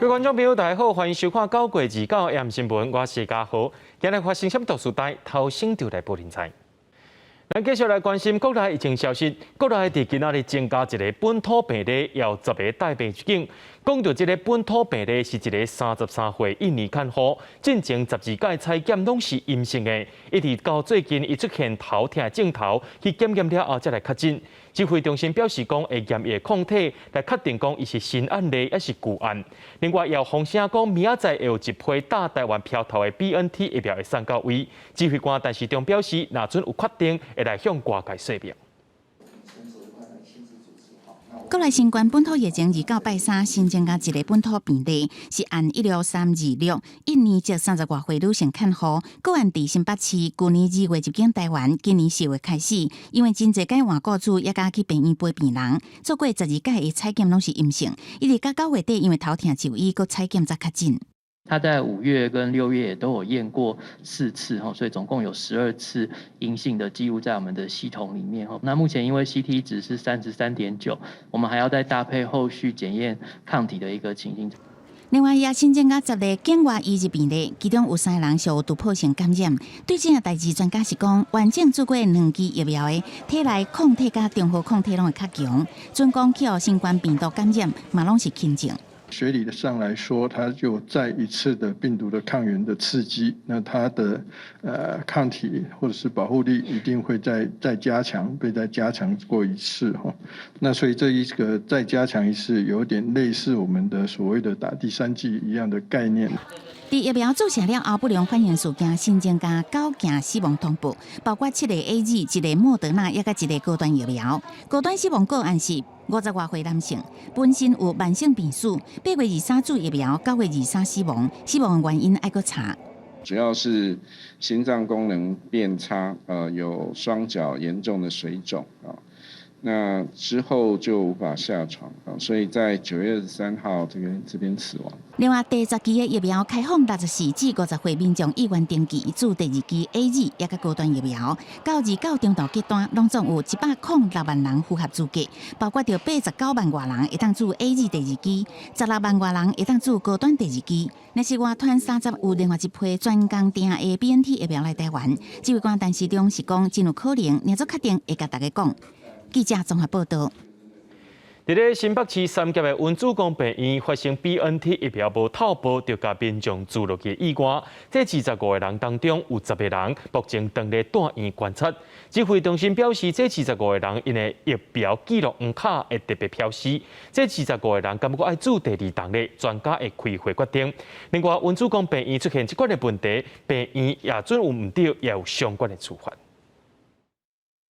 各位观众朋友，大家好，欢迎收看9月29AM新闻，我是嘉豪。今日发生什么大事代？头先就来报人才。咱继续来关心国内疫情消息。国内伫今仔日增加一个本土病例，有10个带病出境。讲到这个本土病例是一个33岁印尼看护，进前12届采检拢是阴性的，一直到最近伊出现头痛症头，去检验了后才来确诊。指挥中心表示讲会验伊抗体来确定讲伊是新案例还是旧案。另外，也有风声讲明仔载会有一批打台湾票头的 BNT 疫苗会送到位。指挥官陈时中表示，若准有确定，会来向外界说明。国内新冠本土疫情29拜3新增加一个本土病例，是按16326，印尼籍30多岁女性看护，个案伫新北市，去年2月入境台湾，今年4月开始，因为真侪届换雇主也甲去病院陪病人，做过12届的采检拢是阴性，一直到9月底，因为头痛就医，佮采检才确诊。他在5月跟6月也都有验过4次，所以总共有12次阴性的记录在我们的系统里面。那目前因为 CT 值是33.9，我们还要再搭配后续检验抗体的一个情形。另外，也新增加10个境外移入病例，其中有3个人是有突破性感染。对这个代志，专家是讲，完整做过2剂疫苗的，体内抗体甲中和抗体拢会较强，准讲去互新冠病毒感染，嘛拢是轻症。学理上来说，它就再一次的病毒的抗原的刺激，那它的抗体或者是保护力一定会再加强，被再加强过一次哈。那所以这一个再加强一次，有点类似我们的所谓的打第3剂一样的概念。伫疫苗注射了后不良反应事件新增加9件死亡通报，包括7个 AZ、1个莫德纳，也甲1个高端疫苗。高端死亡个案是50多岁男性，本身有慢性病史，8月23注疫苗，9月23死亡，死亡原因还搁查。主要是心脏功能变差，有双脚严重的水肿啊。那之后就无法下床啊，所以在9月23号这边死亡。另外，第10期的疫苗开放64至50岁民众意愿登记，注第2期 AZ 也甲高端疫苗，到29中度阶段，拢总有106万人符合资格，包括着89万外人会当注 AZ 第2期，16万外人会当注高端第2期。若是外团30有另外一批专工订的 BNT 疫苗来台湾，指挥官陈时中是讲真有可能，仍做确定会甲大家讲。记者综合报道。伫咧新北市三甲的文子宫病院发生 BNT 疫苗无透报，就甲民众注落去意外。这25个人当中有10个人目前当咧住院观察。指挥中心表示，这25个人因为疫苗记录黄卡会特别标示。这25个人敢不爱注第2档咧，专家会开会决定。另外，文子宫病院出现这款的问题，病院也准有唔对，也有相关的处罚。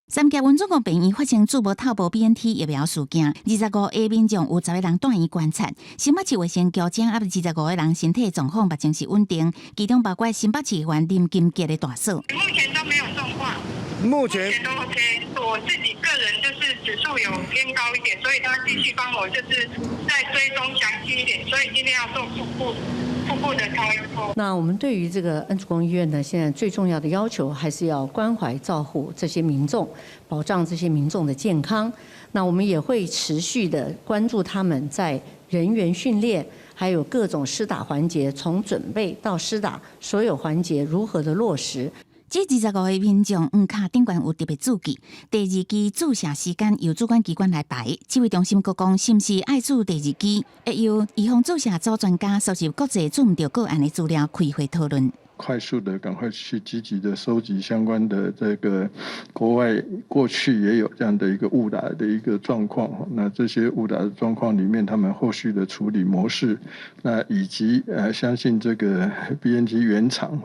三甲文总公病院发生注无透报 BNT 疫苗事件，25个民众有10个人住院观察。新北市卫生局掌握25个人身体状况目前是稳定，其中包括新北市议员林金杰的大嫂。目前都没有状况，目前都 OK。我自己个人就是指数有偏高一点，所以他继续帮我就是再追踪详细一点，所以今天要做腹部的超音波。那我们对于这个恩主公医院呢，现在最重要的要求还是要关怀照护这些民众，保障这些民众的健康。那我们也会持续的关注他们在人员训练，还有各种施打环节，从准备到施打所有环节如何的落实。这25个民众黄卡顶悬有特别注记，第2期注射时间由主管机关来排。指挥中心局讲，是毋是爱注第2期，会由预防注射组专家收集国际注唔到个案的资料，开会讨论。快速的赶快去积极的收集相关的这个国外过去也有这样的一个误打的一个状况，那这些误打的状况里面，他们后续的处理模式，那以及相信这个 BNT 原厂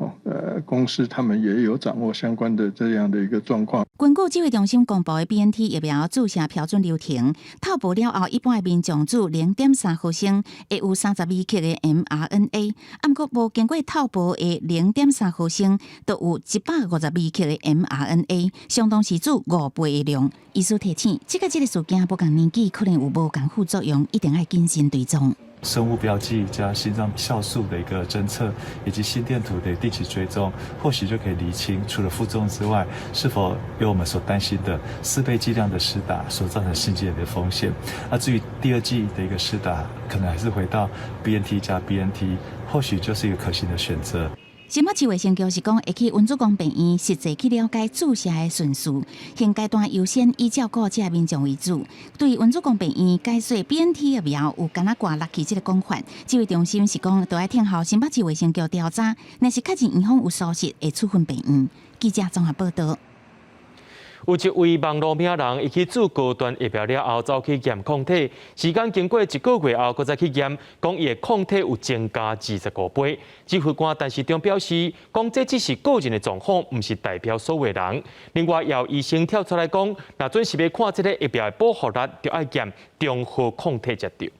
公司他们也有掌握相关的这样的一个状况。根据指挥中心公布的 BNT 疫苗注射标准流程，透报了后，一般的民众注0.3毫升会有32克的 mRNA， 不过无经过透报的0.3毫升，都有152克的 mRNA， 相当是注5倍的量。医师提醒，这个事件不共年纪可能有无共副作用，一定要谨慎追踪。生物标记加心脏酵素的一个侦测，以及心电图的定期追踪，或许就可以厘清除了负重之外，是否有我们所担心的4倍剂量的施打所造成心肌炎的风险。至于第2剂的一个施打，可能还是回到 BNT 加 BNT， 或许就是一个可行的选择。新北市卫生局是讲，会去文主公病院实际去了解注射的顺序，现阶段优先以照顾这民众为主。对文主公病院解说 BNT 疫苗有敢若挂6期这个讲法，指挥中心是讲，都要听候新北市卫生局调查，若是确诊院方有疏失，会处分病院。记者综合报道。有一位网络名人，伊去做高端疫苗了后，走去验抗体，时间经过1个月后，搁再去验，讲伊的抗体有增加25倍。指挥官陈时中表示，讲这只是个人的状况，毋是代表所有人。另外，也有医生跳出来讲，若准是要看这个疫苗的保护力，就要验中和抗体才对。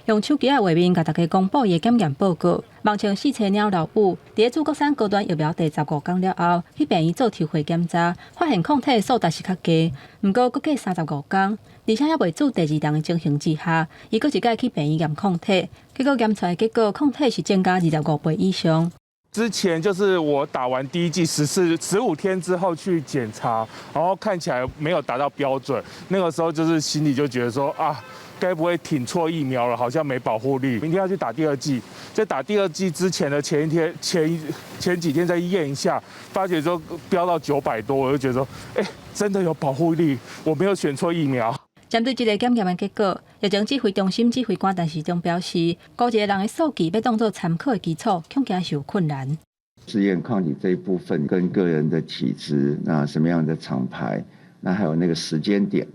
用手机的画面，甲大家公布伊检验报告。目前4青鸟老五，伫中国产高端疫苗第15天了后，去病院做抽血检查，发现抗体数值是较低，毋过搁过35天，而且还未做第2档的情形之下，伊搁一届去病院验抗体，结果验出来结果抗体是增加25倍以上。之前就是我打完第1剂15天之后去检查，然后看起来没有达到标准，那个时候就是心里就觉得说啊，该不会挺错疫苗了，好像没保护力。明天要去打第2剂，在打第2剂之前的前几天再验一下，发觉说飙到900多，我就觉得说，真的有保护力，我没有选错疫苗。针对这个检验的结果，疫情指挥中心指挥官陈时中表示，估一个人的数据要当作参考的基础，恐惊是有困难。试验抗体这一部分跟个人的体质、那什么样的厂牌，那还有那个时间点，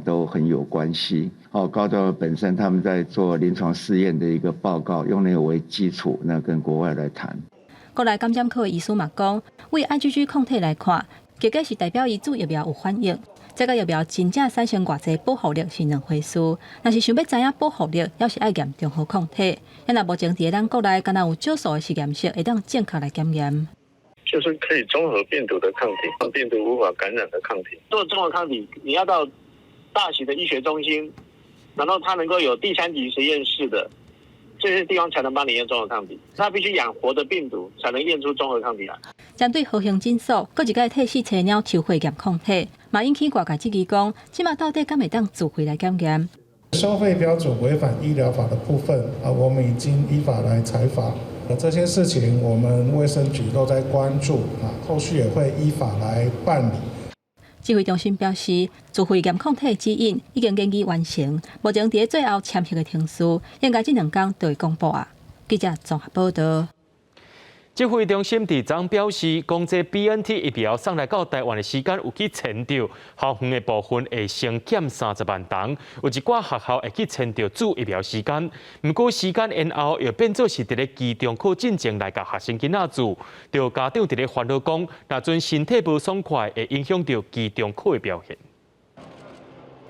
都很有关系。高端本身他们在做临床试验的一个报告，用那个为基础，那跟国外来谈。国内感染科的医师嘛讲，为 IgG 抗体来看，结果是代表伊注疫苗有反应。这个疫苗真正产生偌济保护力是2回事。若是想要知影保护力，要是爱验中和抗体。因为目前伫咱国内，敢若有少数的实验室会当正确来检验。就是可以中和病毒的抗体，让病毒无法感染的抗体。做中和抗体，你要到大型的医学中心，然后它能够有第3级实验室的这些地方才能帮你验中和抗体。它必须养活的病毒，才能验出中和抗体来。针对核型诊所，搁一届替4青鸟抽血验抗体，嘛引起外界质疑讲，即马到底敢会当自费来检验？收费标准违反医疗法的部分，我们已经依法来裁罚。这些事情我们卫生局都在关注，后续也会依法来办理。指挥中心表示，自费验抗体的指引已经研究完成，目前伫最后签约的程序，应该这2天就会公布啊。记者综合报道。指挥中心伫昨表示，讲这 BNT 疫苗送来到台湾的时间有去签到，校园的部分会先减30万ton，有一寡学校会去签到注疫苗时间。不过时间延后又变做是伫咧期中考进前来甲学生囡仔注，就家长伫咧烦恼讲，若阵身体无爽快，会影响到期中考的表现。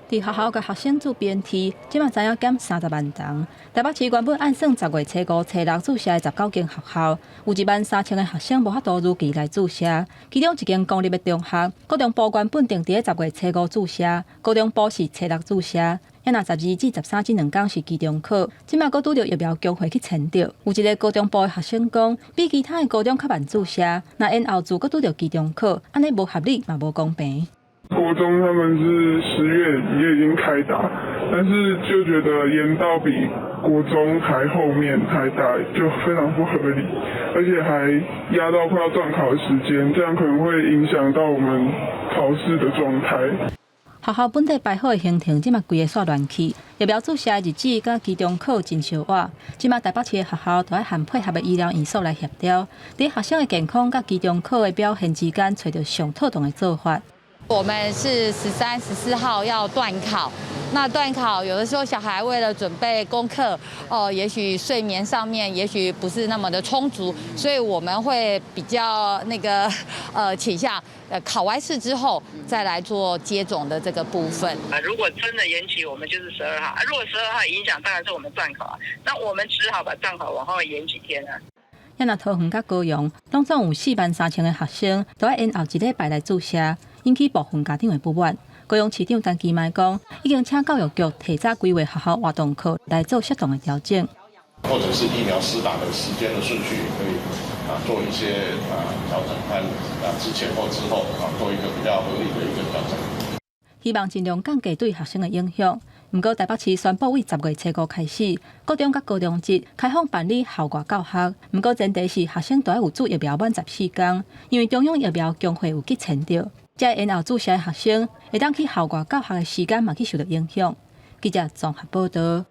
伫学校甲学生做 BNT， 即马知影减30万ton。台北市原本按算10月初5、初6注射的19间学校，有13000个学生无法度如期来注射。其中一间公立的中学，高中部原本定伫10月初5注射，高中部是初6注射。因那12至13这2天是期中考，即马阁拄着疫苗机会去签到。有一个高中部的学生讲，比其他的高中较慢注射，那延后注阁拄着期中考，安尼无合理嘛无公平。国中他们是10月也已经开打，但是就觉得延到比国中还后面还打，就非常不合理，而且还压到快要段考的时间，这样可能会影响到我们考试的状态。学校本地摆好的行程，即马规个煞乱去。疫苗注射的日子甲期中考真相晚，即马台北市的学校都要和配合的医疗院所来协调，伫学生的健康甲期中考的表现之间，找到上妥当的做法。我们是13、14号要段考，那段考有的时候小孩为了准备功课，也许睡眠上面也许不是那么的充足，所以我们会比较倾向考完试之后再来做接种的这个部分。如果真的延期，我们就是12号。如果12号影响，当然是我们段考啊。那我们只好把段考往后延几天啊。因那桃园甲高雄，拢总有43000个学生，都要延后1礼拜来注射。引起部分家长的不满，高雄市长陈其迈讲，已经请教育局提早规划学校活动课来做适当的调整，或者是疫苗施打的时间的顺序也可以做一些调整，看之前或之后做一个比较合理的一个调整。希望尽量降低对学生的影响。不过，台北市宣布为10月初5开始，国中甲高中节开放办理校外教学。不过前提是学生都要有注疫苗满14天，因为中央疫苗工会有去签到，才延后注射的学生会当去校外教学的时间嘛去受到影响。记者综合报道。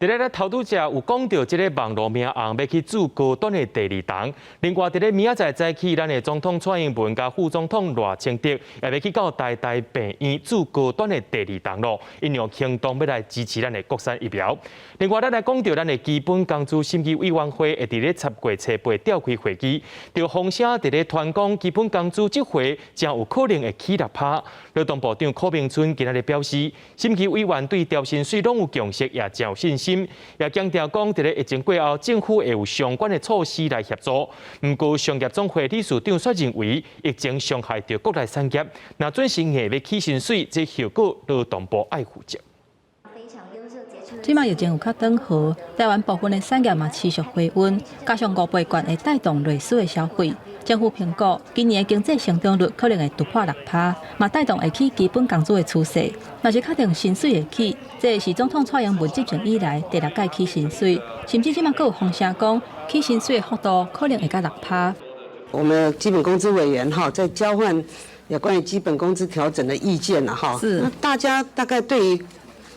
伫咧头拄则有讲到，即个网络名红要去筑高端的第2栋。另外，伫咧明仔载早起，咱的总统蔡英文甲副总统赖清德也要去到台大病院筑高端的第2栋路，因用行动要来支持咱的国产疫苗。另外，咱来讲到咱的基本工资审议委员会会伫咧10月初8召开会议，就风声伫咧传讲基本工资即回将有可能会起6%。劳动部长柯明春今日表示，审议委员对调薪水拢有共识，也真有信心。也强调讲，伫咧疫情过后，政府会有相关的措施来协助。不过，商业总会理事长却认为，疫情伤害到国内产业，若准是硬要起薪水，这效果劳动部爱负责。即卖疫情有较缓和，台湾部分的产业嘛持续回温，加上5倍券会带动类似的消费。政府评估今年的经济成长率可能会突破6%，嘛带动会起基本工资的趋势。若是确定薪水会起，这是总统蔡英文执政以来第6届起薪水，甚至即卖佫有风声讲起薪水的幅度可能会到6%。我们基本工资委员在交换有关于基本工资调整的意见了是，那大家大概对于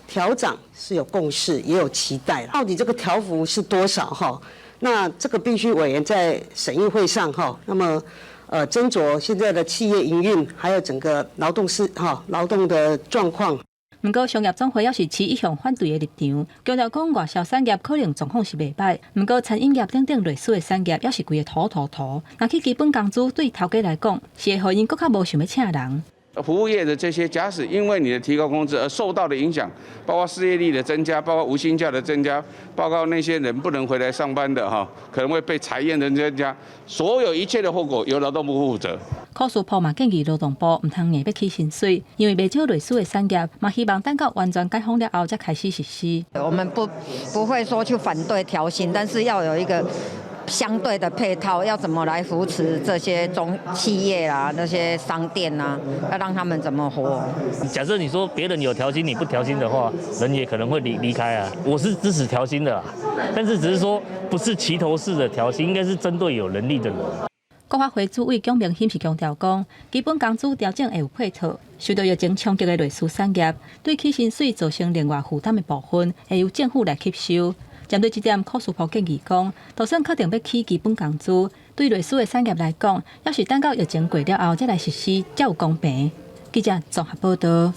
调涨是有共识，也有期待。到底这个调幅是多少那这个必须委员在审议会上那么斟酌现在的企业营运，还有整个劳动的状况。不过，商业总会也是持一向反对的立场，强调讲外销产业可能状况是袂歹，不过餐饮业等等类似的产业也是规个土。那去基本工资对头家来讲，是会互因更较无想要请人。服务业的这些，假使因为你的提高工资而受到的影响，包括失业率的增加，包括无薪假的增加，包括那些人不能回来上班的可能会被裁员的增加，所有一切的后果由劳动部负责。柯书波嘛建议劳动部唔通硬要起薪水，因为未少类似的产业嘛希望等到完全解封了后才开始实施。我们不会说去反对调薪，但是要有一个相对的配套，要怎么来扶持这些中企业啦、那些商店啦，要让他们怎么活？假设你说别人有调薪，你不调薪的话，人也可能会离开啊。我是支持调薪的但是只是说不是齐头式的调薪，应该是针对有能力的人。国发会主委蒋明鑫是强调讲，基本工资调整会有配套，受到疫情冲击的类似产业，对起薪水造成另外负担的部分，会由政府来吸收。针对这点，柯书波建议讲，就算确定要起基本工资，对类似的产业来讲，要是等到疫情过了后再来实施，才有公平。记者综合报道。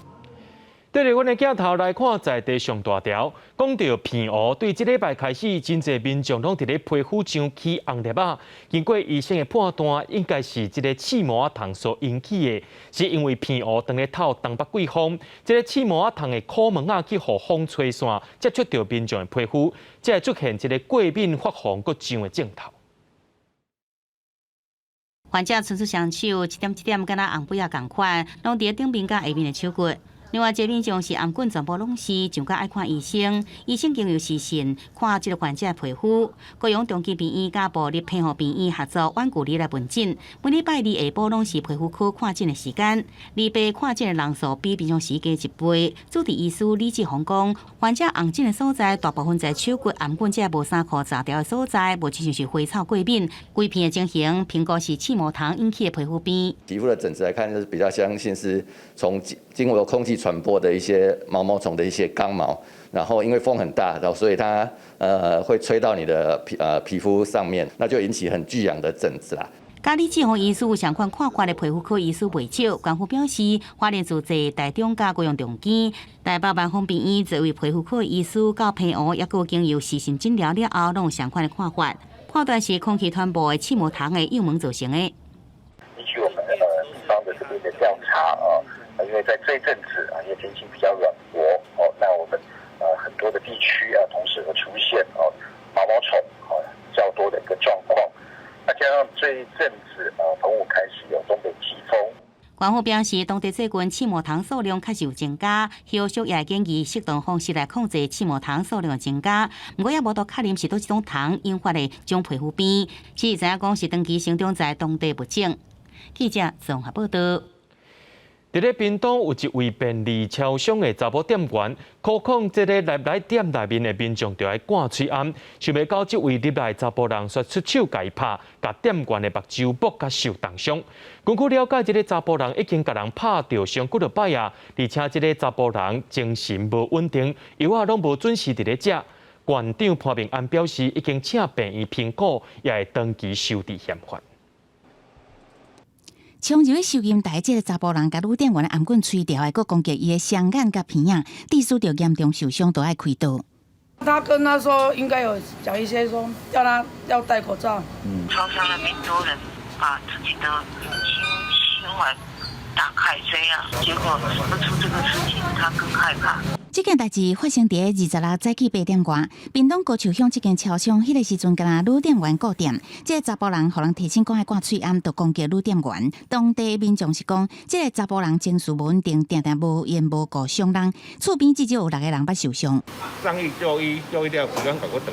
对着阮的镜头来看，在地上大条，讲到鼻乌，对这礼拜开始，真侪民众拢伫咧皮肤上起红粒啊。经过医生的判断，应该是这个刺毛仔虫所引起的，是因为鼻乌当咧透东北季风，这个刺毛仔虫的壳毛啊去互风吹散，接触到民众的皮肤，才会出现这个过敏发红佮痒的症头。患者伸出双手，一点，敢若红笔啊共款，拢伫顶面甲下面的手骨。另外，这民众是颔管全部拢是，上甲爱看医生，医生经由视线看这个患者的皮肤。高雄中基病院甲部立配合病院合作，阮旧日来问诊。每礼拜二下晡拢是皮肤科看诊的时间，礼拜看诊的人数比平常时加1倍。主治医师李志宏讲，患者红疹的所在大部分在手骨颔管这无衫裤扎条的所在，无亲像是花草过敏。规片的情形评估是刺毛虫引起的皮肤病。皮肤的疹子来看，就是比较相信是从经过空气传播的一些毛毛虫的一些刚毛，然后因为风很大，然后所以它会吹到你的皮肤上面，那就引起很巨痒的疹子啦。嘉义志宏医师有相关看法的皮肤科医师袂少，官府表示，花莲自济、台中甲高雄重建、台北万丰病院这位皮肤科医师到皮乌，也有经由视线诊疗了后，拢有相关的看法，判断是空气传播的刺毛虫的幼蚊造成的。依据我们地方的这边的调查因为在这一阵子因为天气比较软和那我们很多的地区同时会出现毛毛虫较多的一个状况。那加上这一阵子澎湖开始有东北季风。官府表示，当地最近刺毛虫数量确实有增加，消息也建议适当方式来控制刺毛虫数量增加。不过也无多确认是倒一种虫引发的种皮肤病，只知影讲是长期生长在当地物种。记者综合报道。伫咧屏东有一位便利超商的查某店员，可控这个来店内面的民众就爱赶喙暗，想要到这位入来查甫人却出手甲伊拍，甲店员的目睭部甲受重伤。根据了解，这个查甫人已经甲人拍掉上几落摆啊，而且这个查甫人精神无稳定，药啊拢无准时伫咧食。馆长潘明安表示，已经请病院评估，也会长期收治嫌犯。冲入去收银台，这个查甫人甲女店员的颔棍吹掉，还佫攻击伊的双眼甲鼻影，弟叔就严重受伤，都爱开刀。他跟他说应该有讲一些说叫他要戴口罩。超商那边多人把自己的心碗打开这样，结果出这个事情，他更害怕。这件代志发生伫26早起8点外，屏东高树乡这间超商，迄个时阵，敢若女店员顾店，这个查甫人互人提醒讲爱挂喙暗，就攻击女店员。当地民众是讲，这个查甫人情绪无稳定，定定无缘无故伤人，厝边至少有6个人捌受伤。送医就医了，时间甲我等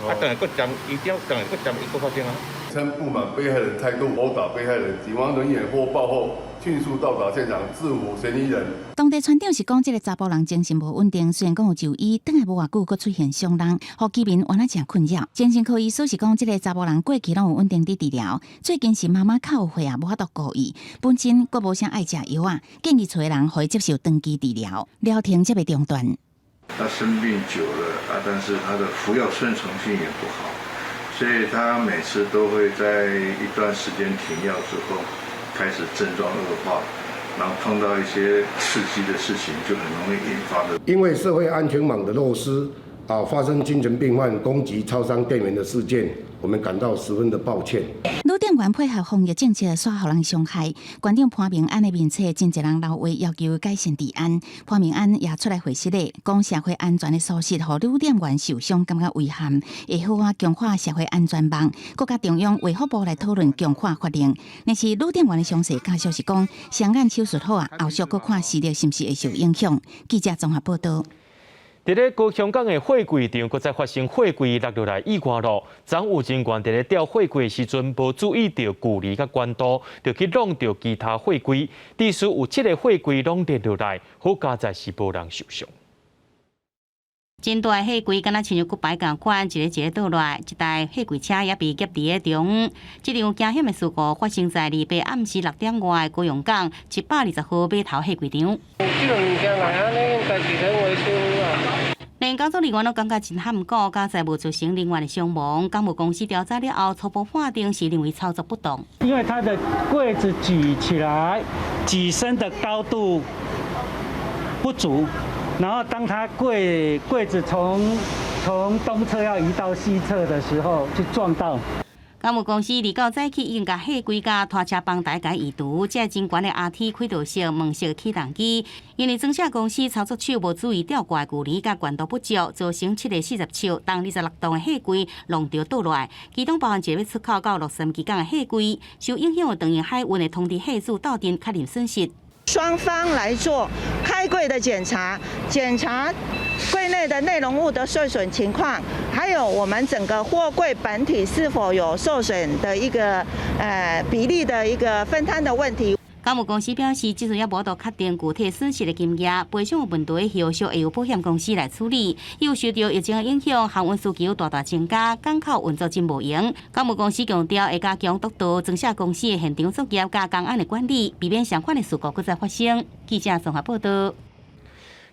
来，等来佫站，伊点等来佫站，伊佫发生啊。称不满被害人态度殴打被害人，警方人员获报后迅速到达现场制服嫌疑人。当地村长是讲，这个查甫人精神无稳定，虽然讲有就医，等来无偌久，佫出现伤人，互居民原来真困扰。精神科医师是讲，这个查甫人过去拢有稳定伫治疗，最近是妈妈较有血啊，无法度顾伊，本身佫无啥爱食药啊，建议找人互伊接受长期治疗，疗程才袂中断。他生病久了啊，但是他的服药顺从性也不好。所以他每次都会在一段时间停药之后，开始症状恶化，然后碰到一些刺激的事情，就很容易引发的。因为社会安全网的漏失发生精神病患攻击超商店员的事件，我们感到十分的抱歉。女店员配合防疫政策，煞互人伤害。馆长潘明安的面册，真侪人留话要求改善治安。潘明安也出来回释咧，讲社会安全的疏失，互女店员受伤，感觉遗憾。会好啊，强化社会安全网，国家中央卫福部来讨论强化法令。但是女店员的详细介绍是讲，双眼手术好啊，后续佫看视力是毋是会受影响。记者综合报道。伫咧高香港的货柜场，佫再发生货柜落落来意外咯。掌有人员伫咧吊货柜的时阵，无注意到距离甲高度，就去弄到其他货柜。至少有7个货柜拢跌落来，好佳在是无人受伤。真大货柜，敢若亲像骨牌共款，一个倒来，一台货柜车也被夹伫咧中。这场惊险的事故发生在礼拜暗时6点外的高雄港120号码头货柜场。有这种物件来啊，你家己在维修啊。连工作人员都感觉真坎坷，加在无造成人员的伤亡。港务公司调查了后，初步判定是认为操作不当。因为它的柜子举起来，举升的高度不足。然后，当他柜子从东侧要移到西侧的时候，就撞到。港务公司29早起已经把货柜甲拖车帮大家移除，这真悬的RT轨道式门式启动机，因为装卸公司操作手无注意吊挂距离甲悬度不足，造成7个40尺、重26吨的货柜弄到倒落来，其中包含一个出口到洛杉矶港的货柜，受影响的等于海运的通知货主到店确认损失。双方来做开柜的检查柜内的内容物的受损情况，还有我们整个货柜本体是否有受损的一个比例的一个分摊的问题。港务公司表示，即阵也无度确定具体损失的金额，赔偿有问题的后续会由保险公司来处理。又受到疫情的影响，航运需求大大增加，港口运作真无闲。港务公司强调会加强督导装卸公司的现场作业加公安的管理，避免相关的事故再发生。记者综合报道。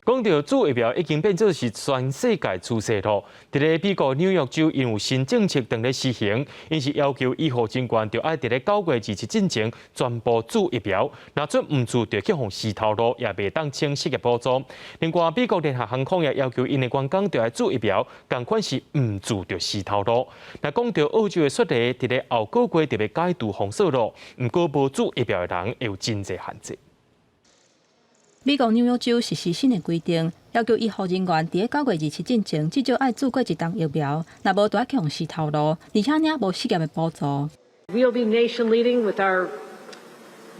讲到注疫苗已经变作是全世界趋势咯。伫咧美国纽约州，因有新政策正咧施行，因是要求医护人员就爱伫咧9月27之前全部注疫苗，若准唔注就去互死头路，也袂当清失业补助。另外，美国联合航空也要求因的员工就爱注疫苗，同款是唔注就死头路。若讲到澳洲的雪梨，伫咧后个月就要解除封锁咯，唔过无注疫苗的人会有真侪限制。美国纽约州实施新的规定，要求医护人员伫9月27之前，至少爱注过1档疫苗，若无就要去互死头路，而且领无失业的补助。We'll be nation leading with our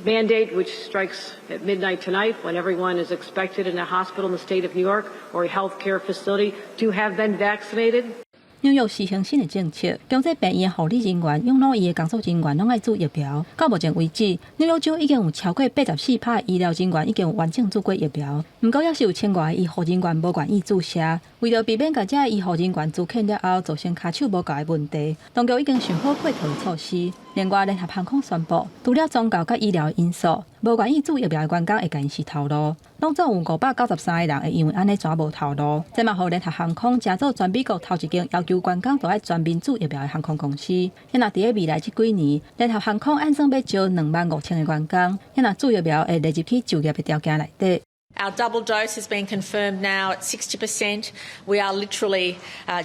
mandate, which strikes at midnight tonight when everyone is expected in a hospital in the state of New York or a healthcare facility to have been vaccinated. 纽约实行新的政策，强制病院护理人员、养老院的工作人员拢爱注疫苗。到目前为止，纽约州已经有超过84%医疗人员已经有完整注过疫苗，不过也是有千外医护人员无愿意注射。为了避免甲这医护人员注册了后造成骹手无够的问题，当局已经想好配套的措施。另外，联合航空宣布，除了宗教甲医疗的因素，无愿意注疫苗的员工会甲因是头路。拢总有593个人会因为安尼全无头路。这嘛，互联合航空加做全美国头一间要求员工都爱全面注疫苗的航空公司。也若伫未来这几年，联合航空按算要招25000个员工，也若注疫苗会列入去就业的条件内底。Our double dose has been confirmed now at 60%. We are literally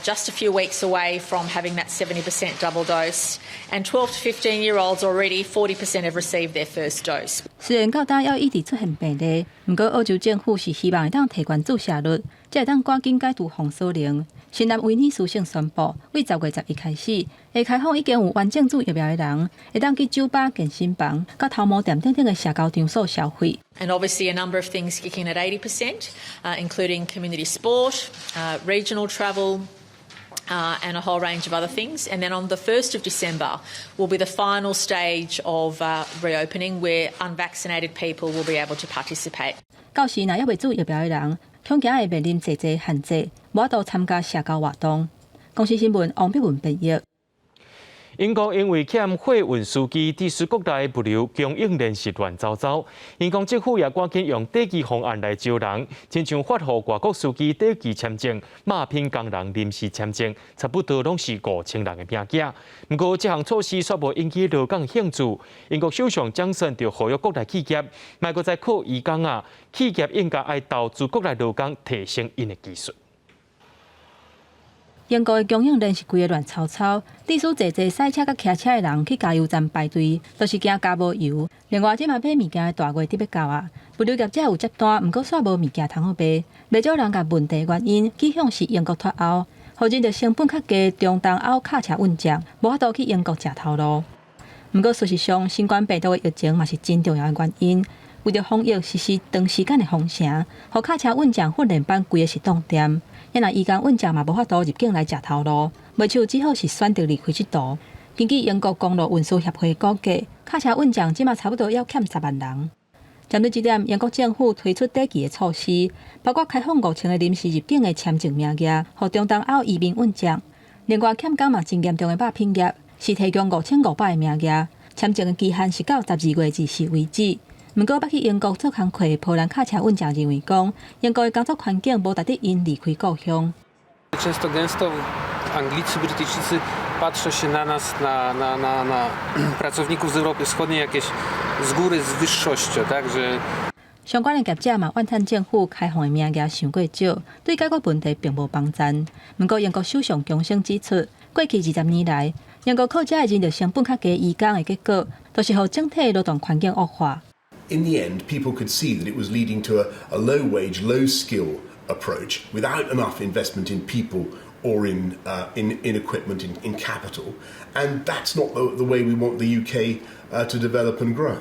just a few weeks away from having that 70% double dose. And 12 to 15-year-olds already, 40% have received their first dose. 虽然到今要一直出现病例，不过澳洲政府是希望会当提悬注射率，才会当赶紧解除封锁令。新南威尼斯省宣布，为10月11开始，会开放已经有完整注疫苗的人，会当去酒吧、健身房、甲头毛店等等的社交场所消费。And obviously a number of things kicking at 80%, including community sport, regional travel, and a whole range of other things. And then on the 1st of December will be the final stage of reopening where unvaccinated people will be able to participate. 到时若还未注疫苗的人，恐惊会面临济限制，无法度参加社交活动。公司新闻王碧文编译。英国因为欠货运司机，致使国内物流供应链是乱糟糟。英国政府也赶紧用短期方案来招人，亲像发予外国司机短期签证、马聘工人临时签证，差不多拢是5000人的名额。不过，这项措施却无引起劳工兴趣。英国首相强生就呼吁国内企业，莫阁再靠移工啊，企业应该爱投资国内劳工，提升因的技术。英国的供应链是规个乱糟糟，致使济赛车甲骑车的人去加油站排队，都是惊加无油。另外，即嘛买物件的大月底要到啊，物流业者有接单，毋过煞无物件通好卖。不少人甲问题原因指向是英国脱欧，或者着成本较低中东欧卡车运将，无法度去英国食头路。毋过事实上，新冠病毒的疫情嘛是真重要的原因。为着防疫，实施长时间的封城，互卡车运将训练班规个是冻点。也若移工运将嘛无法度入境来食头路，袂像只好是选择离开这度。根据英国公路运输协会估计，卡车运将即马差不多要欠10万人。针对这点，英国政府推出短期的措施，包括开放5000个临时入境的签证名额，予中东欧移民运将。另外，欠工嘛真严重的鸦片业，是提供5500个名额，签证的期限是到12月24为止。不过，捌去英国做工课的波兰卡车运将认为讲，英国的工作环境无达得因离开故乡。Często gęsto Anglicy, Brytyjczycy patrzą się na nas, na pracowników z Europy Wschodniej jakieś z góry z wyższością, także. 相关的业者嘛，怨叹政府开放的名额太过少，对解决问题并无帮助。不过，英国首相强生指出，过去20年来，英国靠这个人力成本较低移工的结果，都是让整体劳动环境恶化。In the end, people could see that it was leading to a low-wage, low-skill approach without enough investment in people or in equipment, in capital, and that's not the way we want the UK to develop and grow.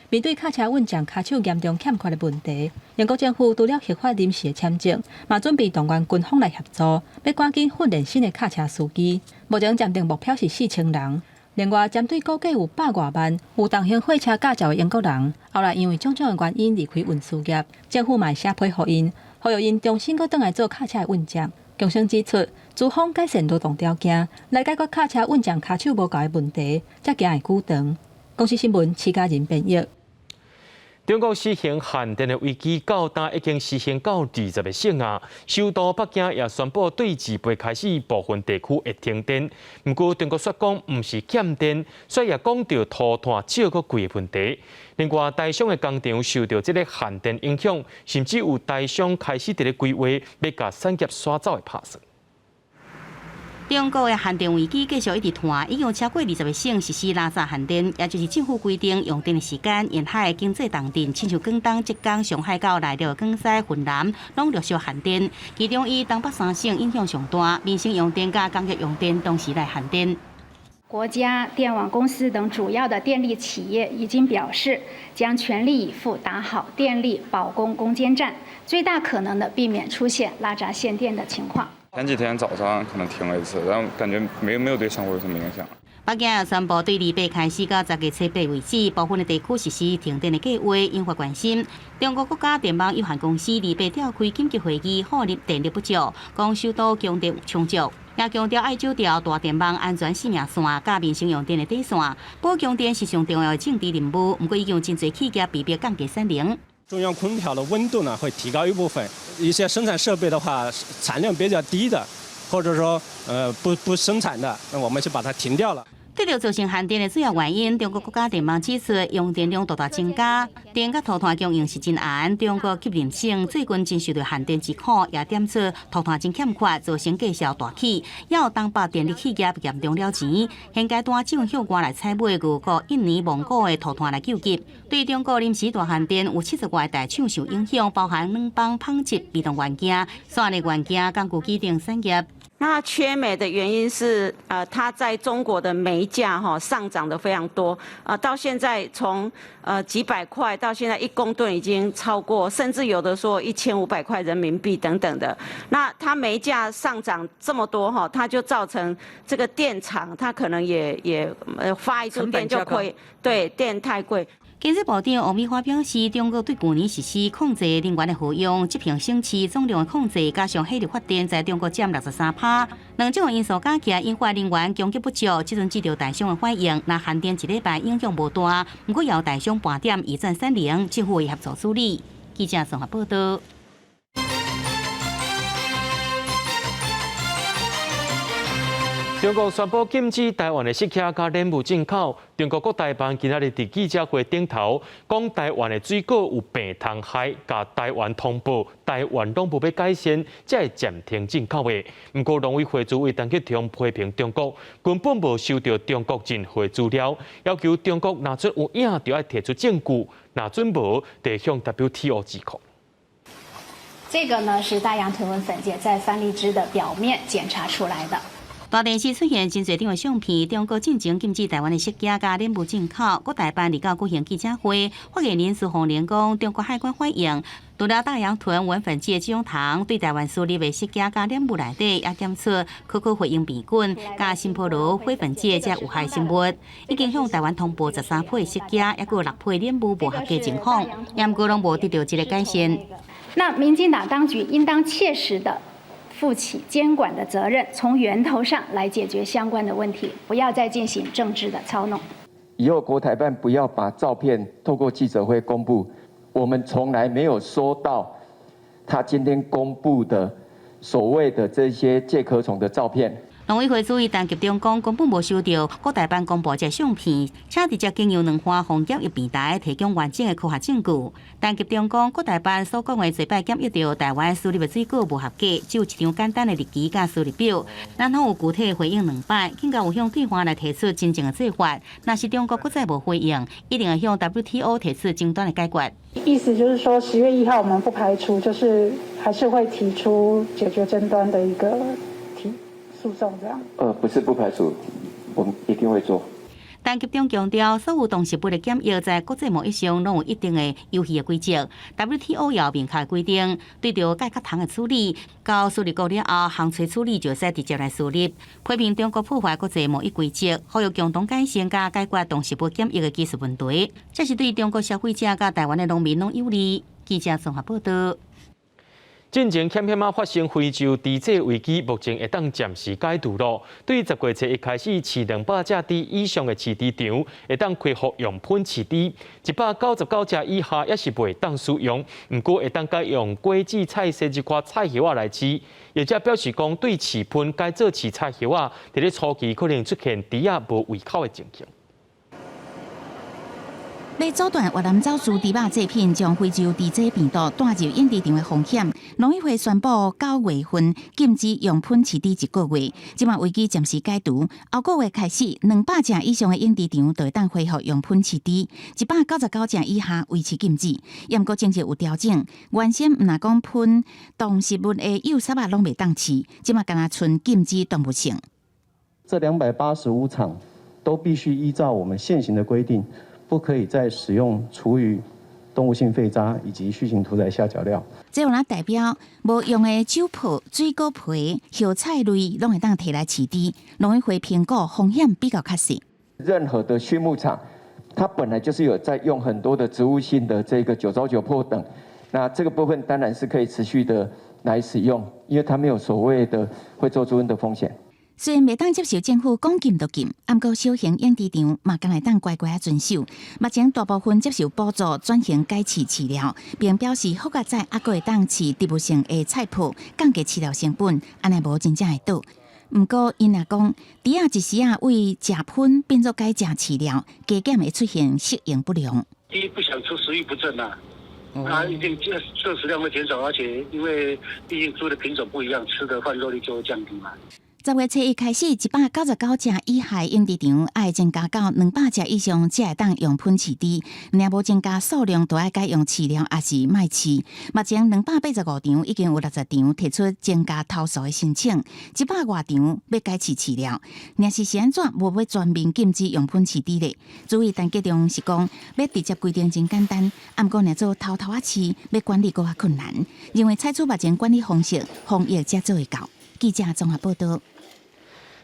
面对卡车运将卡手严重欠缺的问题，英国政府除了核发临时的签证，嘛准备动员军方来协助，要赶紧训练新的卡车司机。目前暂定目标是4000人。另外，针对估计有100多万有重型货车驾照的英国人，后来因为种种的原因离开运输业，政府嘛写批予因，呼吁因重新搁转来做卡车的运将。强生指出，资方改善劳动条件，来解决卡车运将卡手无够的问题，才行会久长。公司新闻齐家人编译。中国实行限电的危机到今已经实行到20个省啊，首都北京也宣布对2月开始部分地区会停电。不过，中国说讲唔是欠电，所以也讲到涂炭少个贵的问题。另外，台商的工厂受到这个限电影响，甚至有台商开始伫咧规划要甲产业刷走的拍算。中国的限电危机继续一直拖，已经有超过20个省实施垃圾限电，也就是政府规定用电的时间，沿海的经济重镇，亲像广东、浙江、上海到内陆广西、云南，拢陆续限电。其中以东北3省影响上大，民生用电甲工业用电同时来限电。国家电网公司等主要的电力企业已经表示，将全力以赴打好电力保供攻坚战，最大可能的避免出现拉闸限电的情况。前几天早上可能停了一次，然后感觉没有对生活有什么影响。北京也宣布，对28开始到10月8为止，部分的地区实施停电的计划，引发关心。中国国家电网有限公司28召开紧急会议，获认电力不足，讲受到强电充足，也强调爱照调大电网安全性命线、甲民生用电的底线。保供电是上重要的政治任务，不过已经有真侪企业被迫降低产能。中央空调的温度呢会提高一部分，一些生产设备的话产量比较低的，或者说不生产的，那我们就把它停掉了。对着造成限电的主要原因，中国国家电网指出，用电量大大增加，电甲涂炭供应是真严。中国吸能省最近真受到限电之苦，也点出涂炭真欠缺，造成价销大起。也有东北电力企业严重了钱，现阶段只用向外来采买俄国、印尼、蒙古的涂炭来救急。对中国临时大限电，有70外大厂受影响，包含软棒、纺织、被动元件、线的元件、工具机等产业。那缺煤的原因是，它在中国的煤价上涨得非常多，到现在从几百块到现在1公吨已经超过，甚至有的说1500块人民币等等的。那它煤价上涨这么多它就造成这个电厂它可能也发一度电就亏，对，电太贵。经济部长王美花表示，中国对去年实施控制能源的耗用、这片省市总量的控制，加上火力发电在中国占63%，两种因素加起来引发能源供给不足。这阵接到大商的反应，那限电1礼拜影响无大，不过也有大商盘点移转产能，政府会合作处理。记者综合报道。中国宣布禁止台湾的食客加莲雾进口。中国国台办今仔日伫记者会顶头讲，台湾的水果有病虫害，甲台湾通报，台湾拢无要改善，才会暂停进口的。不过，农委会主委陈吉仲批评中国根本无收到中国进货资料，要求中国若准有影就要提出证据，若准无得向 WTO 指控。这个呢是大洋臀纹粉结在番荔枝的表面检查出来的。大电视出现真侪张的相片，中国进前禁止台湾的食价加莲雾进口。国台办29举行记者会，发言人苏宏连讲，中国海关反映，除了大洋豚纹粉剂的这种糖，对台湾输入的食价加莲雾内底也检出可可回应病菌、加辛普罗灰粉剂这有害生物，已经向台湾通报13批食价，也有6批莲雾无合格情况，也毋过拢无得到一个改善。那民进党当局应当切实的负起监管的责任，从源头上来解决相关的问题，不要再进行政治的操弄。以后国台办不要把照片透过记者会公布，我们从来没有收到他今天公布的所谓的这些介壳虫的照片。农委会主委陈吉仲讲，根本无收到国台办公布这相片，且直接经由两岸防检疫平台提供完整的科学证据。陈吉仲讲，国台办所讲的最摆检疫到台湾输入的水果无合格，只有一张简单的日期甲输入表，然后有具体回应2摆，更加有向对方来提出真正的做法。若是中国国再无回应，一定会向 WTO 提出争端的解决。意思就是说，10月1号我们不排除，就是还是会提出解决争端的一个诉讼这样。不是不排除，我们一定会做。陈吉仲强调，所有动植物的检疫在国际贸易上拢有一定的游戏的规则。WTO 也有明确规定，对着介壳糖的处理，到输入国了后，行吹处理就使直接来输入。批评中国破坏国际贸易规则，呼吁共同改善甲解决动植物检疫的技术问题，这是对中国消费者甲台湾的农民拢有利。记者综合报道。进前险险发生非洲猪瘟危机，目前会当暂时解除咯。对于10月初一开始饲200只猪以上的饲猪场，会当恢复用喷饲猪；199只以下也是袂当使用，不过会当改用果子菜色这款菜叶来饲。业者表示讲，对饲喷改做饲菜叶在咧初期可能出现猪仔无胃口的情形。要阻断越南走私猪肉制品将非洲猪瘟病毒带入印度场的风险，农委会宣布9月份禁止用喷饲猪1个月，即马危机暂时解除。后个月开始，200只以上的印度场就会当恢复用喷饲猪，199只以下维持禁止。不过政策有调整，原先唔若讲喷动植物的幼杀肉拢袂当饲，即马敢若剩禁止动物性。这285场都必须依照我们现行的规定，不可以再使用厨余、动物性废渣以及畜禽屠宰下脚料。这有哪代表无用的酒粕、水果皮、叶菜类，拢会当摕来饲猪，农委会评估风险比较较小。任何的畜牧场，它本来就是有在用很多的植物性的这个酒糟、酒粕等，那这个部分当然是可以持续的来使用，因为它没有所谓的会做猪瘟的风险。虽然袂当接受政府讲禁就禁，不过小型养殖场嘛，敢来当乖乖遵守。目前大部分接受补助转型改饲饲料，并表示好佳仔还佫会当饲植物性的菜粕，降低饲料成本，安尼无真正会倒。不过因也讲，猪仔一时啊为食喷变做改食饲料，加减会出现适应不良。第一不想出食欲不振啊，一定摄食量会减少，而且因为毕竟猪的品种不一样，吃的饭肉率就会降低嘛。10月初一开始，199只以下养殖场爱增加到200只以上，才会当用喷饲猪。若无增加数量，就要改用饲料，还是卖饲。目前285场已经有60场提出增加投诉的申请，100多场要改饲饲料。若是安怎，无要全面禁止用喷饲猪咧？注意，但结论是讲要直接规定真简单，不过若做偷偷饲，要管理更加困难。认为采取目前管理方式，防疫才做会到。记者综合报道。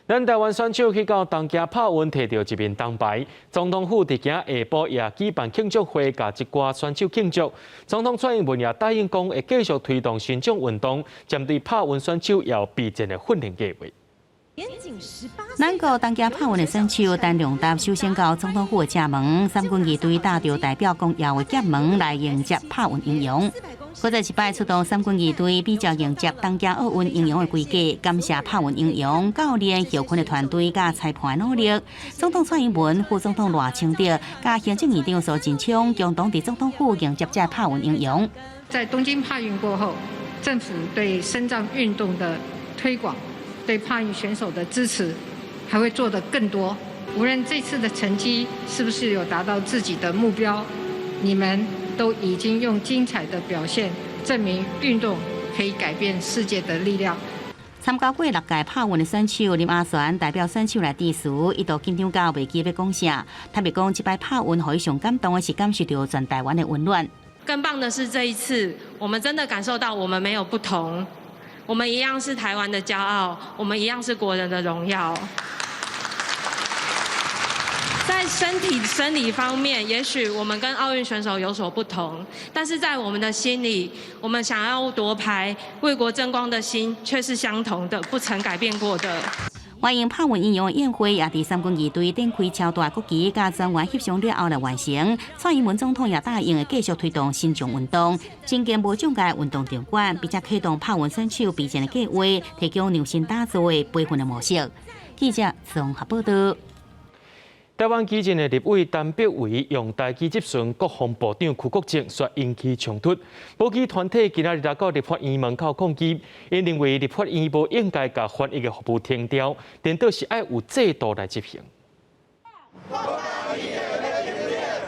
咱台湾选手去到东京帕运，摕到一面铜牌。总统府伫今下晡也举办庆祝会，甲一寡选手庆祝。总统蔡英文也答应讲，会继续推动新种运动，针对帕运选手也有备战的训练计划。咱国东京帕运的选手陈良达首先到总统府的正门，三军仪队带着代表公摇的剑门来迎接帕运英雄。搁再一摆出动三军仪队比较迎接东京奥运英雄的规格，感谢帕运英雄、教练、校训的团队甲裁判的努力。总统蔡英文、副总统赖清德甲行政院长苏贞昌共同伫总统府迎接这帕运英雄。在东京帕运过后，政府对身障运动的推广，对帕运选手的支持，还会做得更多。无论这次的成绩是不是有达到自己的目标，你们都已经用精彩的表现证明运动可以改变世界的力量。参加过6届帕运的选手林阿璇代表选手来致辞，一度紧张到袂记要讲啥。他别讲，这摆帕运互伊上感动的是感受到全台湾的温暖。更棒的是这一次，我们真的感受到我们没有不同，我们一样是台湾的骄傲，我们一样是国人的荣耀。在身体生理方面，也许我们跟奥运选手有所不同，但是在我们的心里，我们想要夺牌、为国争光的心却是相同的，不曾改变过的。欢迎帕运英雄的宴会也伫三军仪队展开超大国旗甲专员翕相了后来完成。蔡英文总统也答应会继续推动新种运动，增建无障碍运动场馆，并且启动帕运选手备战的计划，提供量身打造的培训的模式。记者综合报道。台湾基进的立委陈柏惟用台机质询国防部长邱国正，却引起冲突。保基团体今仔日来到立法院门口抗议，因认为立法院无应该把翻译的服务停掉，颠倒是爱有制度来执行。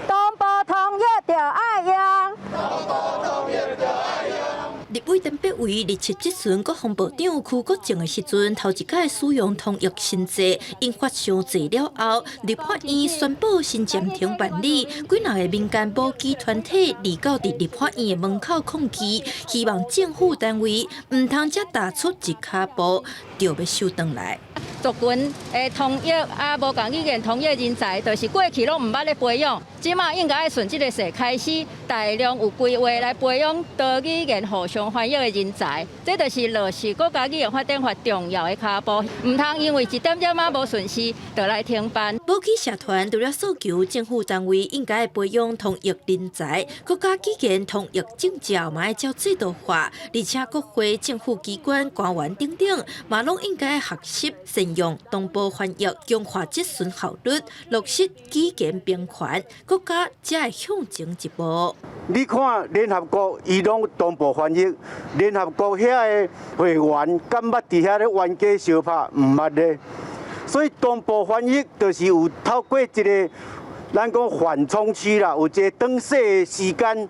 东部统一就爱用。立委陈柏惟日前质询国防部长邱国正的时阵，头一届使用通译新制，引发伤济了后，立法院宣布先暂停办理。几若个民间保基团体离到伫立法院的门口抗议，希望政府单位唔通才踏出一脚步，就要收回来。族群的统一无共语言统一人才，就是过去拢唔捌咧培养，即马应该爱顺即个势开始，大量有规划来培养多语言互相翻译的人才，这就是落实国家语言发展法重要的脚步，唔通因为一点点仔无顺势，就来停办。保基社团除了诉求政府单位应该培养统一人才，国家语言统一证照嘛要照制度化，而且国会、政府机关、官员等等，嘛拢应该学习善用同步翻译，强化质询效率，落实语言平权，国家才会向前一步。你看联合国伊拢同步翻译，联合国遐个会员敢捌伫遐咧冤家相拍，毋捌咧。所以同步翻译就是有透过一个咱讲缓冲期啦，有一个等息的时间，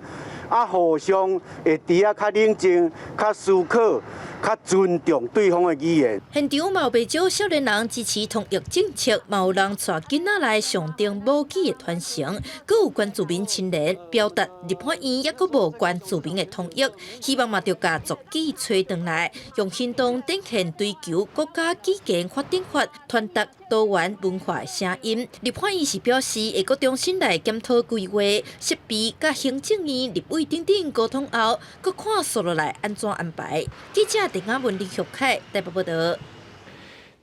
互相会伫较冷静、较思考、较尊重对方的语言。现场嘛有不少少年人支持统一政策，嘛有人带囡仔来上顶武器的传承，阁有关注民青年表达立法院也阁无关注民的统一，希望嘛着甲族语找回来，用行动展现追求国家基建发展法，传达多元文化的声音。立法院是表示会阁重新来检讨规划、设备、甲行政院、立委等等沟通后，阁看续落来安怎安排。记者陈雅文、李旭凯台北报道。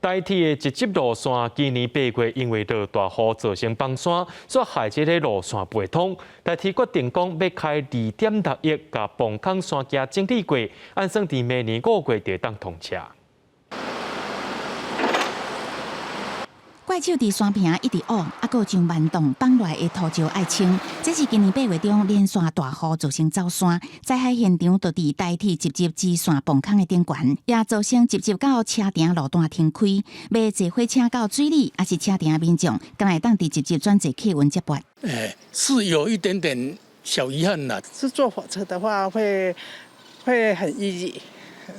台铁的一级路线今年8月因为落大雨造成崩山，所害这个路线不通。台铁决定讲要开2.6亿，甲崩坑山架整理过，按算伫明年5月就当通车。怪手伫山坪一直乌，阁有将慢动放落来的涂胶爱清。这是今年8月中连续大雨造成走山，灾害现场就伫台铁直接支线崩坑的顶悬，也造成直接到车顶路段停开，要坐火车到水里，还是车顶民众，敢会当伫直接转坐客运接驳？是有一点点小遗憾啦。是坐火车的话会很 easy，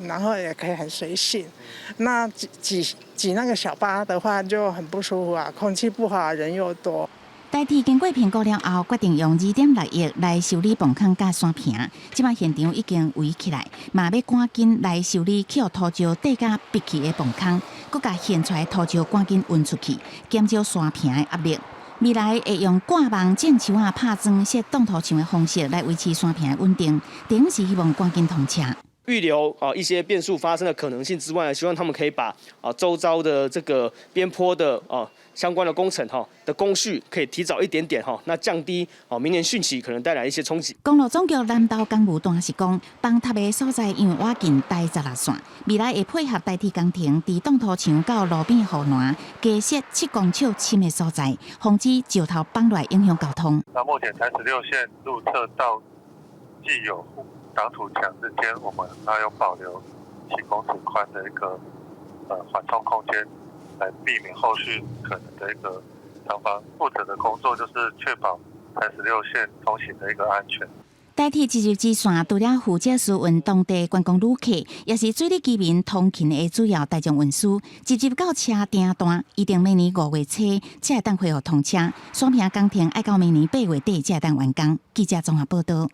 然后也可以很随性。那挤那个小巴的话就很不舒服啊，空气不好，人又多。台铁经过评估了后，决定用2.6亿来修理崩坑甲山坪。即摆现场已经围起来，嘛要赶紧来修理去互涂胶底甲闭起的崩坑，佮甲现出来涂胶赶紧运出去，减少山坪的压力。未来会用挂网箭树啊拍砖设挡土墙的方式来维持山坪的稳定，顶是希望赶紧通车。预留一些变数发生的可能性之外，希望他们可以把周遭的这个边坡的相关的工程的工序可以提早一点点那降低明年汛期可能带来一些冲击。公路总局南投公务段是讲，崩塌的所在因为挖近台16线，未来会配合台铁工程，伫挡土墙到路边护栏加设7公尺深的所在，防止石头崩落影响交通。那目前台16线路侧到既有挡土墙之间，我们还有保留7公尺宽的一个缓冲空间，来避免后续可能的一个厂房负责的工作，就是确保台16线通行的一个安全。台铁直接支线除了负责输运当地观光旅客，也是水利居民通勤的主要大众运输，直接到车顶段，一定明年5月初才会当恢复通车。山坪工程要到明年8月底才会当完工。记者综合报道。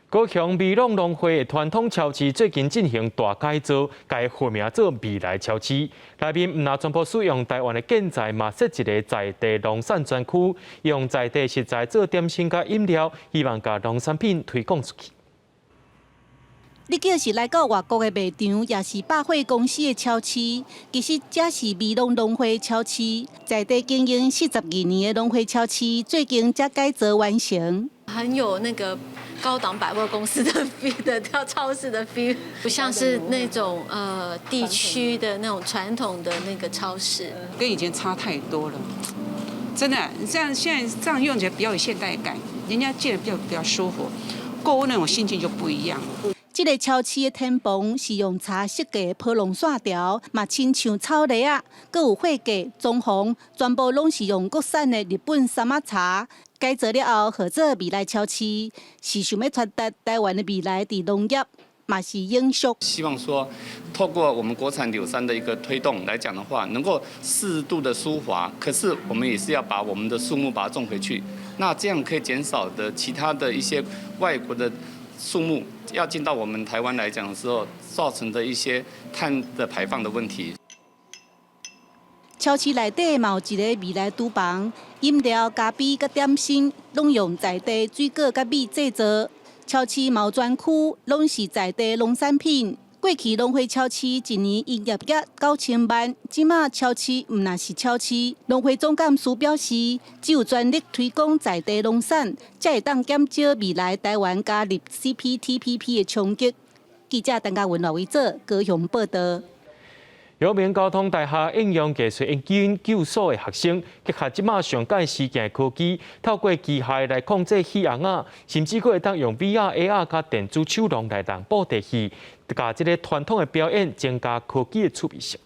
高雄美浓农会的传统超市最近进行大改造，改命名做未来超市。内面唔但全部使用台湾的建材，嘛设一个在地农产专区，用在地食材做点心甲饮料，希望把农产品推广出去。你就是来到外国的卖场，也是百货公司的超市，其实这是美浓农会超市，在地经营42年的农会超市，最近才改造完成。很有那个高档百货公司的 feel 的，到超市的 feel， 不像是那种地区的那种传统的那个超市，跟以前差太多了。真的，这样现在这样用起来比较有现代感，人家见得比较舒服，购物那种心情就不一样。这个超市的天棚是用茶设计的波浪线条，嘛亲像草梨啊，阁有花架、装潢，全部拢是用国产的日本山仔茶。改造了后，号做未来超市，是想要传达台湾的未来伫农业，嘛是永续。希望说，透过我们国产柳杉的一个推动来讲的话，能够适度的疏滑，可是我们也是要把我们的树木把它种回去，那这样可以减少的其他的一些外国的树木要进到我们台湾来讲的时候，造成的一些碳的排放的问题。超市内底嘛有一个未来厨房，饮料、咖啡、甲点心拢用在地水果甲米制作。超市嘛有专区，拢是在地农产品。过去农会超市一年营业额9000万，即马超市毋那是超市。农会总干事表示，只有全力推广在地农产，才会当减少未来台湾加入 CPTPP 的冲击。记者陈嘉文、罗伟做高雄报道。阳明交通大学应用技术研究所的学生，结合即马上届时件科技，透过机械来控制戏红仔，甚至可会当用 VR、AR 甲电子手笼来当布袋戏，甲即个传统的表演增加科技的趣味性。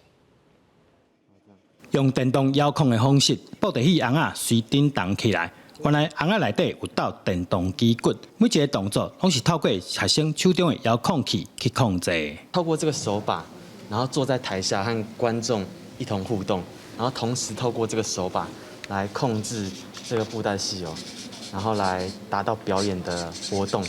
用电动遥控的方式，布袋戏红仔随叮动起来。原来红仔内底有斗电动机骨，每一个动作拢是透过学生手中的遥控器去控制。透过这个手把，然后坐在台下和观众一同互动，然后同时透过这个手把来控制这个布袋戏哦，然后来达到表演的活动。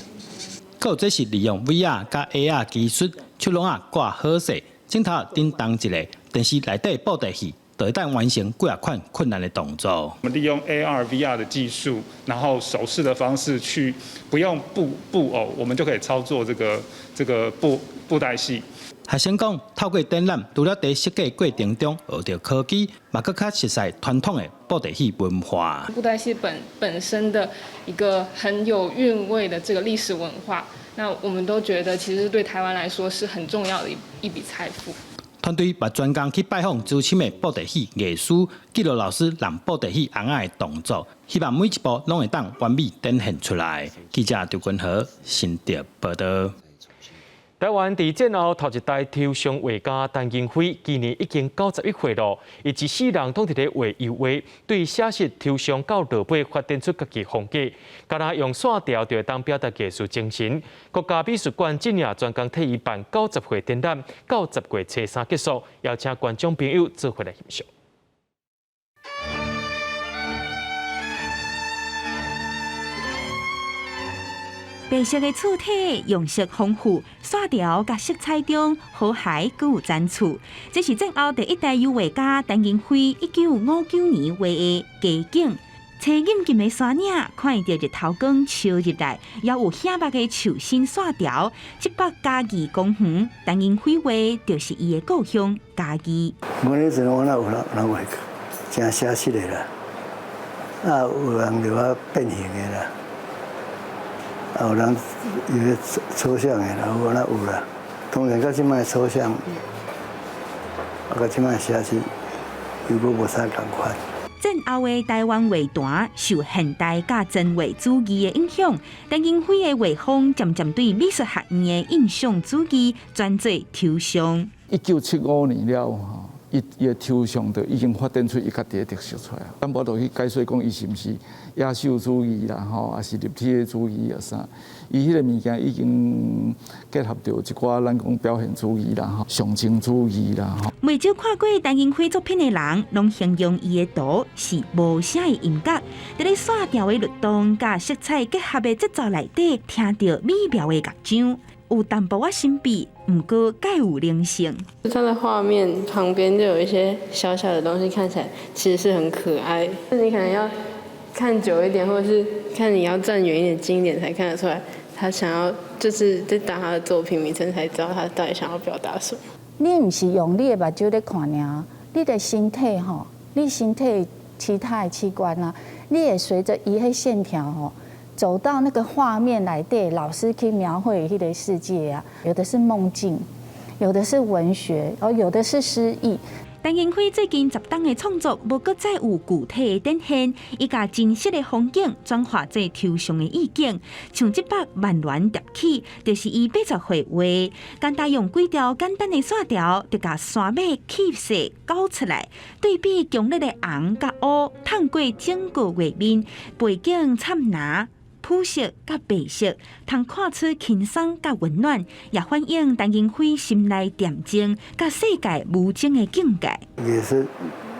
还这是利用 VR 加 AR 技术，手拢啊挂好势，镜头叮当一个电视内底布袋戏。就一旦完成几啊款困难的动作。我们利用 AR、VR 的技术，然后手势的方式去，不用布偶，我们就可以操作这个布袋戏。学生讲，透过展览，除了在设计过程中学到科技，嘛更较熟悉传统的布袋戏文化。布袋戏本身的一个很有韵味的这个历史文化，那我们都觉得其实对台湾来说是很重要的一笔财富。团队把专工去拜访资深的布袋戏艺师，记录老师让布袋戏红仔的动作，希望每一步拢会当完美展现出来。记者刘君和新竹报道。台湾伫战后头一代抽象画家陈金辉，今年已经91岁了。伊一世人拢伫咧画油画，对写实抽象到落尾发展出家己风格。敢若用线条就会当表达艺术精神。国家美术馆今夜专工替伊办90岁展览，90月初3结束，邀请观众朋友做回来欣赏。白色的厝体用色丰富，线条甲色彩中和谐具有层次。这是战后第一代油画家陈金辉1959年画的街景。青阴金的山岭，看到日头光照入来，也有显白的树身线条。700嘉义公园，陈金辉画就是伊的故乡嘉义。我那阵我那有人画，真写实的啦，有人就啊变形的啦。有人有抽象的啦，我那有啦。当然，到即摆抽象，到即摆写实，又搁无啥共款。战后的台湾画坛受现代甲真画主义的影响，陈金辉的画风渐渐对美术学院的印象主义转做抽象。1975年了吼。伊的抽象就已经发展出伊家己的特色出来。咱无就去解说讲伊是毋是野兽主义啦，吼，还是立体的主义啊啥？伊迄个物件已经结合着一寡咱讲表现主义啦，吼，象征主义啦，吼。未少看过陈金辉作品的人，拢形容伊的图是无声的音乐，在咧线条的律动甲色彩结合的节奏内底，听到美妙的乐章。有淡薄仔神秘，不过介有灵性。它的画面旁边就有一些小小的东西，看起来其实是很可爱。你可能要看久一点，或者是看你要站远一点、近一点才看得出来，他想要就是在打他的作品名称，才知道他到底想要表达什么。你不是用你的目睭在看尔，你的身体吼，你身体其他的器官啊，你也随着伊迄线条吼。走到那个画面来对老师去描绘迄个世界啊，有的是梦境，有的是文学，有的是诗意。陈金辉最近10档的创作，无搁再有具体的展现，伊甲真实的风景转化做抽象的意境，像这把万峦叠起，就是伊80岁画，简单用几条简单的线条，就甲山尾气势搞出来，对比强烈的红甲乌，透过整个画面，背景灿蓝。朴色甲白色，通看出轻松甲温暖，也反映陈金辉心内恬静甲世界无情的境界。艺术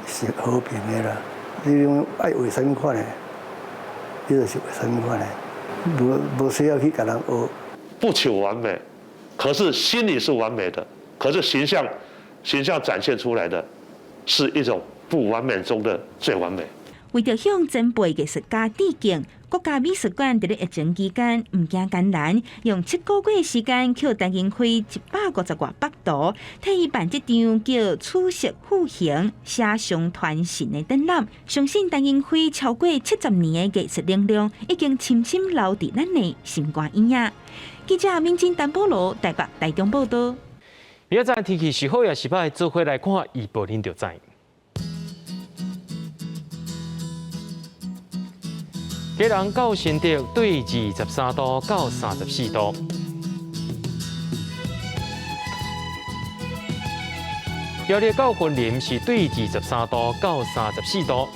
是和平的啦，你用爱画什么款的，你就是画什么款的，无需要去甲人学。不求完美，可是心里是完美的，可是形象展现出来的是一种不完美中的最完美。为着向前辈艺术家致敬，国家美术馆伫咧疫情期间唔惊艰难，用7个月时间，扣陈金辉150多幅图，替伊办这场叫“处色复形，写上传神”的展览。相信陈金辉超过70年的艺术能量，已经深深留伫咱的心肝影仔。记者民警陈保罗台北台中报道。明仔载天气是好也是歹，做伙来看预报，您就知。基隆到新竹对23度到34度，苗栗到云林是对23度到34度，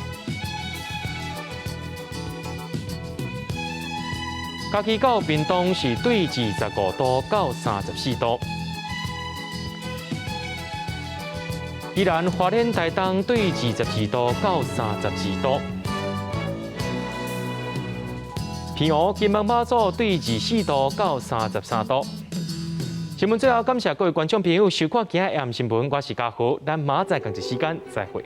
嘉义到屏东是对25度到34度。宜兰花莲台东对22度到32度。平湖金门马祖对24度到33度。新闻最后，感谢各位观众朋友收看今日AM新闻，我是嘉豪，咱马仔同一时间再会。